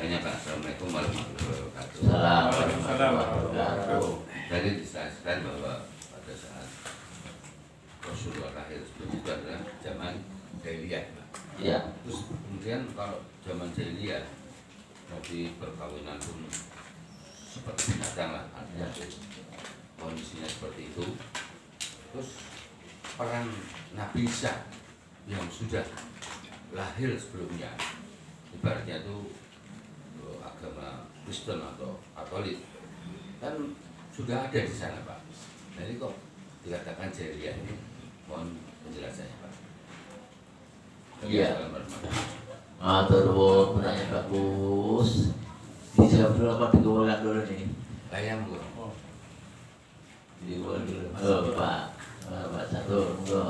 Tanya Pak, Assalamualaikum warahmatullahi wabarakatuh. Assalamualaikum warahmatullahi wabarakatuh. Tadi dijelaskan bahwa pada saat Rasulullah lahir sebelum itu adalah zaman jahiliyah, Pak. Iya. Terus kemudian kalau zaman jahiliyah Nabi perkawinan pun seperti binatang lah, artinya kondisinya seperti itu. Terus peran Nabi Isa yang sudah lahir sebelumnya, ibaratnya itu agama Kristen atau Katolik, kan sudah ada di sana, Pak. Jadi kok dikatakan jahiliyah ini? Mohon penjelasannya, Pak. Iya. Assalamualaikum. Terus pertanyaan bagus. Dijawab dulu apa dikumpulkan dulu nih? Ayam, Bu. Dikumpulkan dulu. Pak Catur, monggo.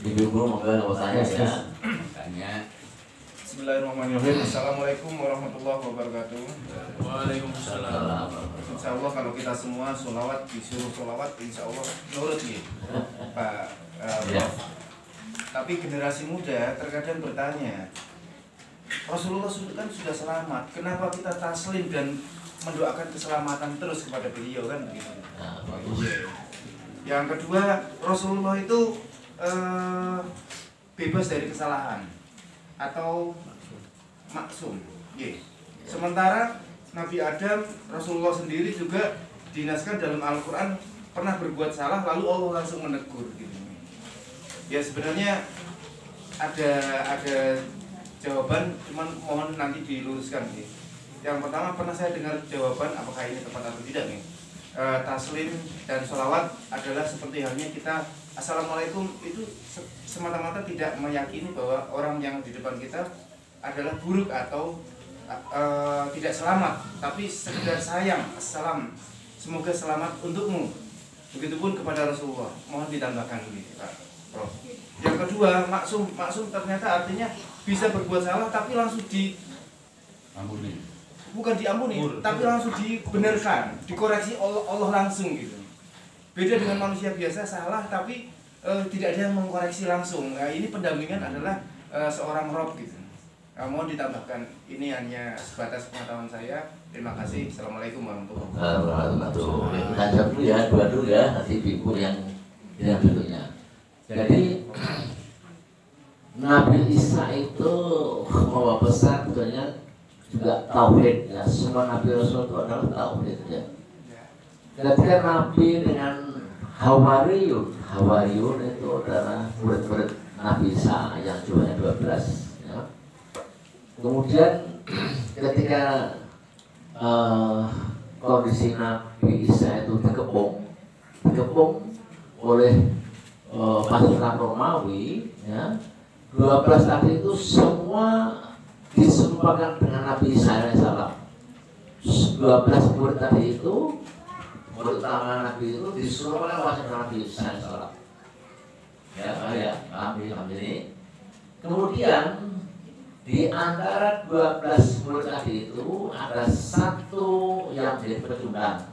Dikumpul monggo nggak usah ya. Tanya. Bismillahirrahmanirrahim. Assalamualaikum warahmatullahi wabarakatuh. Waalaikumsalam. Insya Allah kalau kita semua sholawat, disuruh sholawat, insya Allah nurut nih Pak Ya. Tapi generasi muda terkadang bertanya, Rasulullah kan sudah selamat, kenapa kita taslim dan mendoakan keselamatan terus kepada beliau, kan begitu. Nah, bagus. Yang kedua, Rasulullah itu bebas dari kesalahan atau maksum. Sementara Nabi Adam, Rasulullah sendiri juga dinaskan dalam Al-Quran pernah berbuat salah lalu Allah langsung menegur gitu. Ya sebenarnya ada jawaban, cuman mohon nanti diluruskan nih. Yang pertama, pernah saya dengar jawaban, apakah ini tepat atau tidak nih? Taslim dan sholawat adalah seperti halnya kita Assalamualaikum, itu semata-mata tidak meyakini bahwa orang yang di depan kita adalah buruk atau tidak selamat, tapi sekedar sayang, assalam, semoga selamat untukmu. Begitupun kepada Rasulullah, mohon ditambahkan ini, Pak Prof. Yang kedua, maksum ternyata artinya bisa berbuat salah tapi langsung Ampuni. bukan diampuni, tapi langsung dibenarkan, dikoreksi Allah langsung gitu. Beda dengan manusia biasa, salah tapi tidak ada yang mengkoreksi langsung. Nah, ini pendampingan adalah seorang Rob gitu. Mohon ditambahkan, ini hanya sebatas pengetahuan saya. Terima kasih. Assalamualaikum warahmatullahi wabarakatuh. Kita jawab dulu ya, dua dulu ya, nanti ibu yang berikutnya. Jadi Nabi Isa itu membawa pesan sebetulnya juga tauhid ya. Semua Nabi Rasul itu adalah tauhid ya. Ketika Nabi dengan Hawariyun itu adalah murid-murid Nabi Isa yang jumlahnya 12 ya. Kemudian ketika kondisi Nabi Isa itu dikepung oleh pasukan Romawi ya, 12 tadi itu semua disumpahkan dengan Nabi Isa alaihissalam. 12 murid tadi itu, murid utama Nabi itu disuruhkan wajib Nabi Isa alaihissalam. Ya, kami ini. Kemudian di antara 12 murid tadi itu ada satu yang jadi pecundang,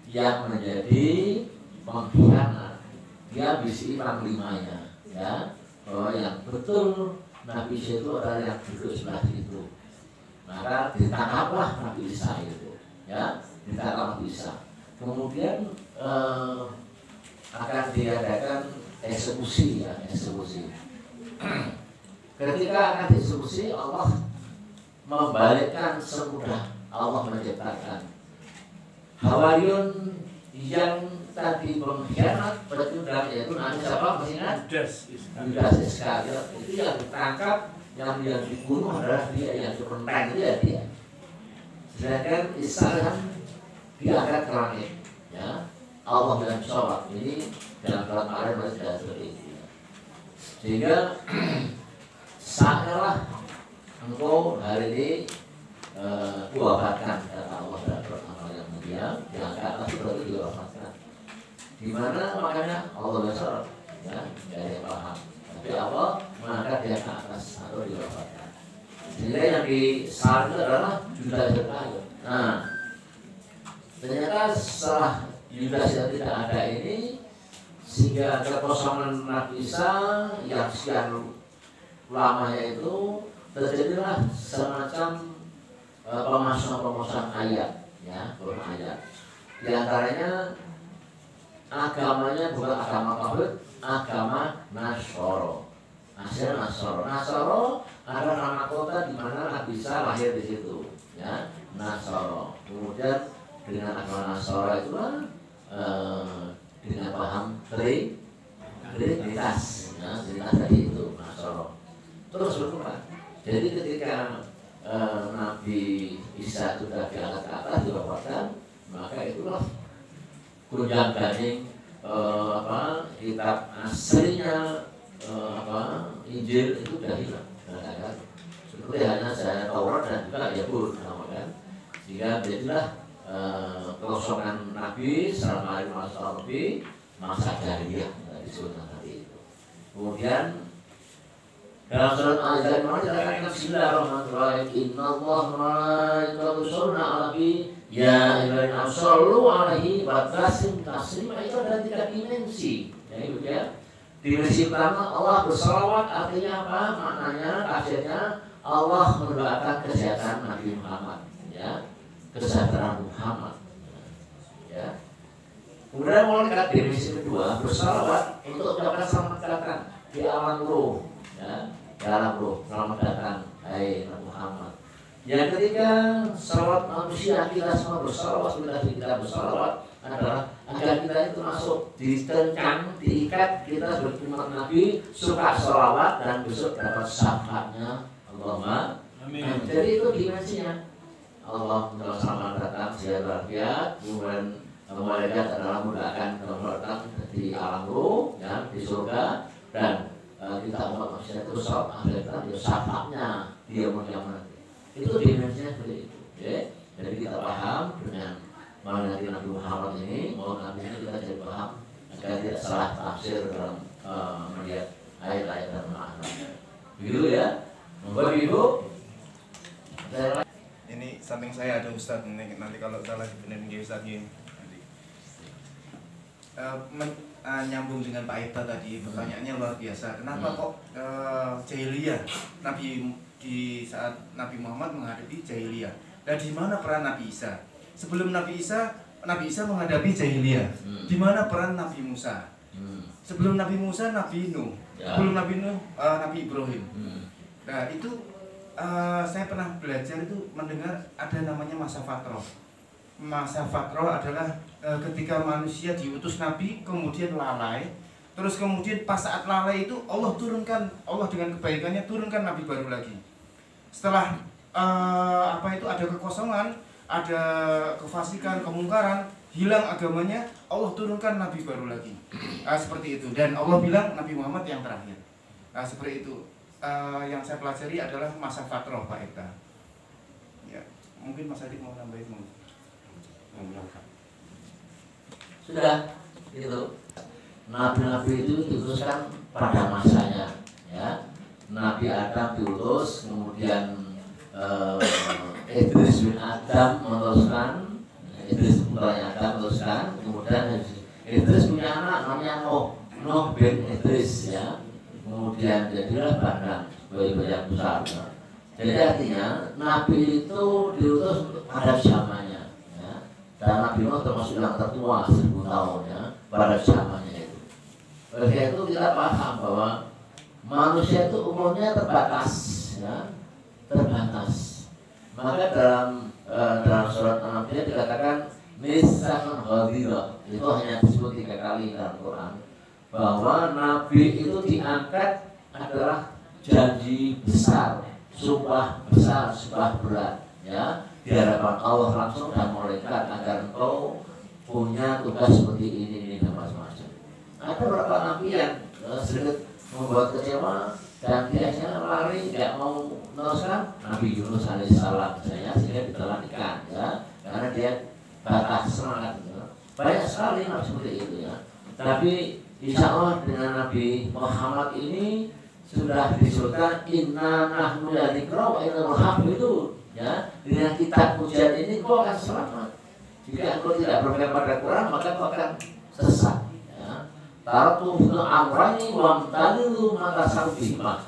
yang menjadi pengkhianat. Dia bisi panglimanya, ya, bahwa yang betul Nabi Isa itu adalah yang duduk sebelah itu. Maka ditangkaplah Nabi Isa itu, ya, ditangkap Nabi Isa. Kemudian akan diadakan eksekusi, ya, eksekusi. Ketika akan dieksekusi, Allah membalikkan semudah Allah menciptakan Hawariyun yang tadi mengkhianat bertundang, yaitu Nabi siapa? Masih ingat? Judas Iskariot. Itu yang ditangkap, yang dibunuh adalah dia, yang diperintah itu ya dia. Sedangkan Isa kan diangkat ke langit, ya. Allah dalam sholat ini dalam surat Maryam masih sudah seperti itu. Sehingga saatnya engkau hari ini kuwafatkan, kata Allah dalam surat Al-Maryam yang mulia, diangkatlah seperti diwafatkan. Di mana makanya Allah besar, ya, nggak ada yang paham. Tapi Allah mengangkat dia ke atas atau diwafatkan. Sehingga yang disalib adalah Judas Iskariot. Nah, ternyata setelah Judas yang tidak ada ini, sehingga kekosongan Nabi Isa yang sekian lamanya itu terjadilah semacam pemasangan ayat, ya, ayat. Di antaranya agamanya bukan agama Tauhid, agama Nasoro. Nasoro adalah nama kota di mana Nabi Isa lahir di situ, ya, Nasoro. Kemudian dengan agama Nasoro itulah dengan paham Trinitas, ya, Trinitas tadi itu Nasoro. Terus berkembang. Jadi ketika Nabi Isa sudah diangkat ke atas, diwafatkan, maka itulah gunjang ganing kitab aslinya Injil itu sudah hilang, kan? Seperti hanya saya Taurat dan juga Yabur, kan? Sehingga jadilah kekosongan Nabi selama 500 tahun lebih, masa jahiliyah disebutkan tadi itu. Kemudian dalam surat Al-Imran dikatakan Bismillahirrahmanirrahim. Innallaha wa malaikatahu yusholluna 'alan nabi ya ayyuhallazina amanu shollu 'alaihi wa sallimu taslima. Itu ada 3 dimensi. Ya, itu ya. Dimensi pertama Allah bersalawat, artinya apa? Maknanya, tafsirnya Allah mendoakan kesehatan Nabi Muhammad, ya, kesejahteraan Muhammad, ya. Kemudian malaikat dimensi kedua bersalawat untuk mendapatkan selamat datang di alam roh, ya, dalam roh, selamat datang hai Nabi Muhammad. Yang ketiga, salawat manusia kita semua bersalawat, kita bersalawat adalah agar kita itu masuk ditencang, diikat kita sebagai umat Nabi suka salawat dan besok dapat syafaatnya Allahumma amin. Jadi itu dimensinya. Allah selamat datang sejahtera walafiat, kemudian malaikat adalah mudahkan datang di alam roh, ya, di surga, dan kita umat manusia itu akhirat syafaatnya dia mau nanti. Itu dimensinya seperti itu, ya. Jadi kita paham dengan mengenai Nabi Muhammad ini, mau Nabi ini kita jadi paham agar tidak salah tafsir dalam melihat ayat-ayat dan makna. Begitu ya, monggo Ibu. Ini samping saya ada Ustadz, nanti kalau salah dibenerin Ustadz ini. Nyambung dengan Pak Ita tadi, pertanyaannya luar biasa. Kenapa kok jahiliyah Nabi di saat Nabi Muhammad menghadapi jahiliyah? Dan di mana peran Nabi Isa? Sebelum Nabi Isa menghadapi jahiliyah. Di mana peran Nabi Musa? Sebelum Nabi Musa, Nabi Nuh. Sebelum Nabi Nuh, Nabi Ibrahim. Nah itu saya pernah belajar itu mendengar ada namanya masa fatroh. Masa fatroh adalah ketika manusia diutus Nabi kemudian lalai, terus kemudian pas saat lalai itu Allah dengan kebaikannya turunkan Nabi baru lagi. Setelah ada kekosongan, ada kefasikan, kemungkaran, hilang agamanya, Allah turunkan Nabi baru lagi. Seperti itu. Dan Allah bilang Nabi Muhammad yang terakhir. Seperti itu. Yang saya pelajari adalah masa fatroh, Pak Eka. Ya, mungkin Mas Adi mau nambahin mau. Sudah, gitu. Nabi-nabi itu diutuskan pada masanya, ya. Nabi Adam diutus, kemudian Idris bin Adam meneruskan, Idris putranya Adam meneruskan, kemudian Idris punya anak namanya Nuh bin Idris, ya. Kemudian jadilah Bandang sebagai yang besar. Jadi artinya Nabi itu diutus pada zamannya, ya. Dan Nabi Nuh termasuk yang tertua 1000 tahun, ya, pada zamannya itu. Oleh itu kita paham bahwa manusia itu umurnya terbatas, ya, terbatas. Maka dalam surat An-Nahl dikatakan misalkan ghadira, itu hanya disebut 3 kali dalam Quran, bahwa Nabi itu diangkat adalah janji besar, sumpah besar, sumpah berat, ya, di hadapan Allah langsung dan malaikat agar engkau punya tugas seperti ini dan macam-macam. Ada beberapa Nabi yang sedikit membuat kecewa dan biasanya lari tidak mau meneruskan. Nabi Yunus alaihissalam misalnya, sehingga ditelankan, ya, karena dia batas semangat, ya. Banyak sekali Nabi seperti itu, ya. Tapi insya Allah dengan Nabi Muhammad ini sudah disebutkan inna nahnu dzikra wa inna lahu itu, ya. Dengan kitab ujian ini kau akan selamat. Jika engkau tidak berpegang pada Quran maka kau akan sesat, ya. taraktu fikum amrayni wa tadillu maka sabima.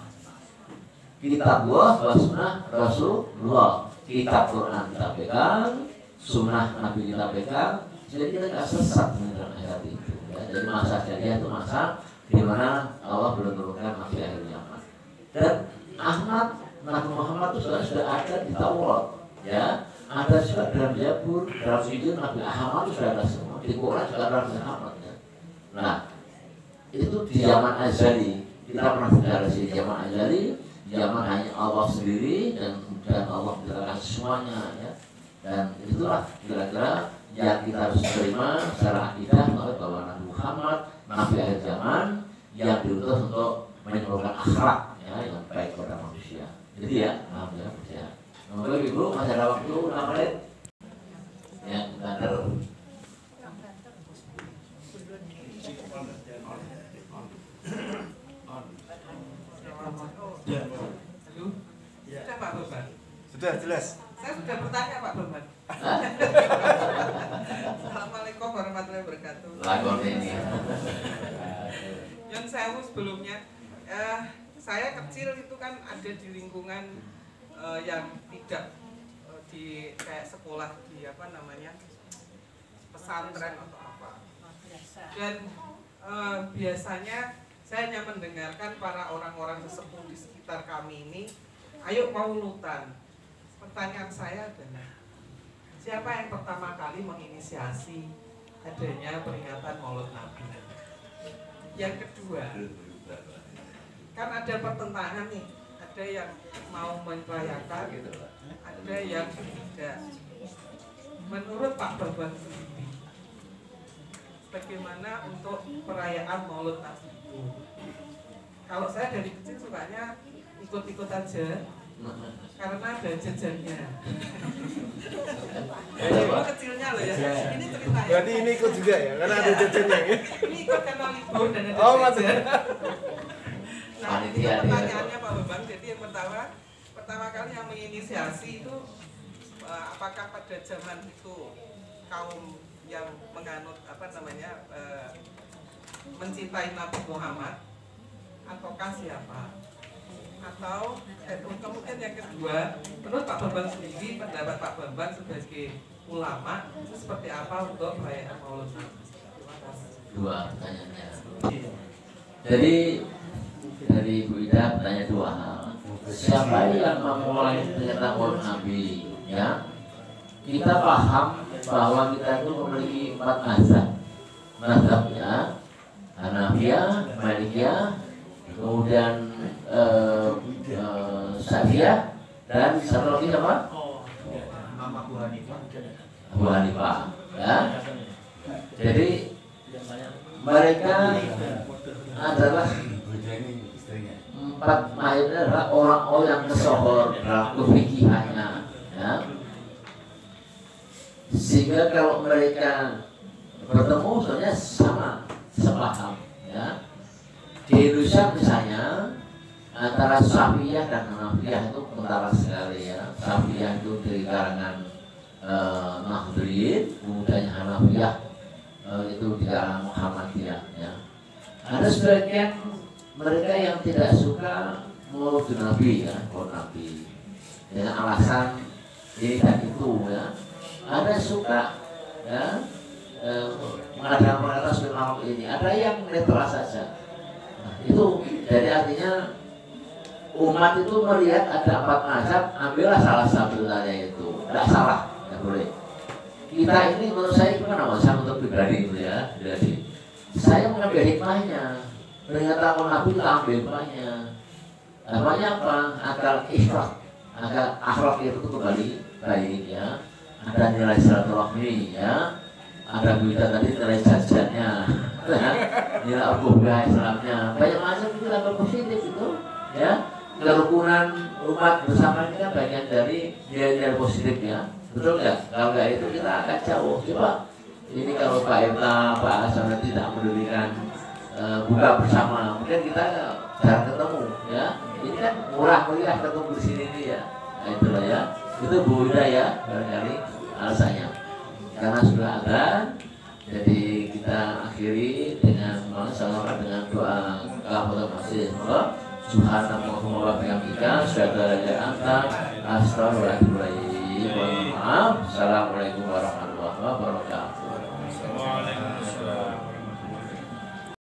Kitabullah wa sunnah Rasulullah. Kitab Quran kita pegang, sunnah Nabi kita pegang, jadi kita nggak sesat dalam ayat itu. Ya. Jadi masa jadiah itu masa di mana Allah belum menurunkan Nabi akhir zaman. Dan Ahmad Nabi Muhammad itu sudah ada di Taurat, ya, ada juga dalam Zabur, dalam Injil Nabi Ahmad itu sudah ada semua, di Quran juga ada Nabi Ahmad. Ya. Nah, itu di zaman azali kita pernah bicara di zaman azali, zaman hanya Allah sendiri dan Allah menjelaskan semuanya, ya. Dan itulah kira-kira yang kita harus terima secara akidah bahwa Nabi Muhammad Nabi akhir zaman yang diutus untuk menyeluruhkan akhlak, ya, yang baik kepada manusia. Jadi ya, alhamdulillah ya. Semoga ibu masih ada waktu 6 menit. Ya, kita Sudah Pak Beban. Sudah jelas. Saya sudah bertanya Pak Beban. Assalamualaikum warahmatullahi wabarakatuh. Yang saya sebelumnya, saya kecil itu kan ada di lingkungan yang tidak di kayak sekolah di apa namanya pesantren atau apa. Dan biasanya saya hanya mendengarkan para orang-orang sesepuh di sekitar kami ini, ayo maulutan. Pertanyaan saya adalah, siapa yang pertama kali menginisiasi adanya peringatan Maulid Nabi? Yang kedua, kan ada pertentangan nih, ada yang mau merayakan, ada yang tidak. Menurut Pak Bambang sendiri, bagaimana untuk perayaan Maulid Nabi? Kalau saya dari kecil sukanya ikut-ikut aja, karena ada jajannya. Ini kecilnya loh ya. Ini ceritanya. Berarti ini ikut juga ya, karena ada jajannya ya. Ini ikut karena libur dan ada Maksudnya. Nah, ini pertanyaannya Pak Bambang. Jadi yang pertama kali yang menginisiasi itu apakah pada zaman itu kaum yang menganut apa namanya mencintai Nabi Muhammad ataukah siapa? Atau kemudian yang kedua, menurut Pak Bambang sendiri, pendapat Pak Bambang sebagai ulama itu seperti apa untuk perayaan Maulid Nabi? Terima kasih. Dua pertanyaannya. Jadi dari Ibu Ida bertanya dua hal. Siapa yang memulai tentang Maulid Nabi? Ya, kita paham bahwa kita itu memiliki 4 mazhab. Mazhabnya Hanafiyah, Malikiyah, kemudian Syafi'iyah, dan satu lagi apa? Abu Hanifah. Ya. Jadi mereka adalah 4 mazhab adalah orang-orang yang kesohor dalam kefikihannya. Ya. Sehingga kalau mereka bertemu sebenarnya sama, sepaham. Ya. Di Indonesia misalnya antara Syafi'iyah dan Hanafiyah itu kentara sekali ya. Syafi'iyah itu dari karangan Nahdliyin, kemudian Hanafiyah itu di kalangan Muhammadiyah ya. Ada sebagian mereka yang tidak suka Maulid Nabi ya, Maulid Nabi dengan alasan ini dan itu ya. Ada suka ya mengadakan perkara seperti Maulid ini, ada yang netral saja. Itu jadi artinya umat itu melihat ada 4 mazhab, ambillah salah satu dari itu, tidak salah, tidak boleh. Kita ini menurut saya gimana mazhab untuk pribadi itu ya, jadi saya mengambil hikmahnya, peringatan Nabi kita ambil hikmahnya. Namanya apa? Agar ikhlas, agar akhlak itu kembali baik ya. Ada nilai silaturahmi ya. Ada berita tadi nilai jajannya, nilai al-qubah Islamnya, banyak macam itu label positif itu, ya. Kerukunan umat bersama ini kan bagian dari nilai-nilai positif ya, betul nggak? Kalau nggak itu kita akan jauh. Coba ini kalau Pak Ebna, Pak Hasan tidak mendudukan buka bersama, mungkin kita jarang ketemu, ya. Ini kan murah meriah ketemu di sini nih ya, nah, itulah ya. Itu Bu Ida ya, barangkali alasannya. Karena sudah ada, jadi kita akhiri dengan Allahumma masih subhanallah wa bihamdika asyhadu an la ilaha illa anta astaghfiruka wa atubu ilaik. Mohon maaf. Assalamualaikum warahmatullahi wabarakatuh. Waalaikumsalam.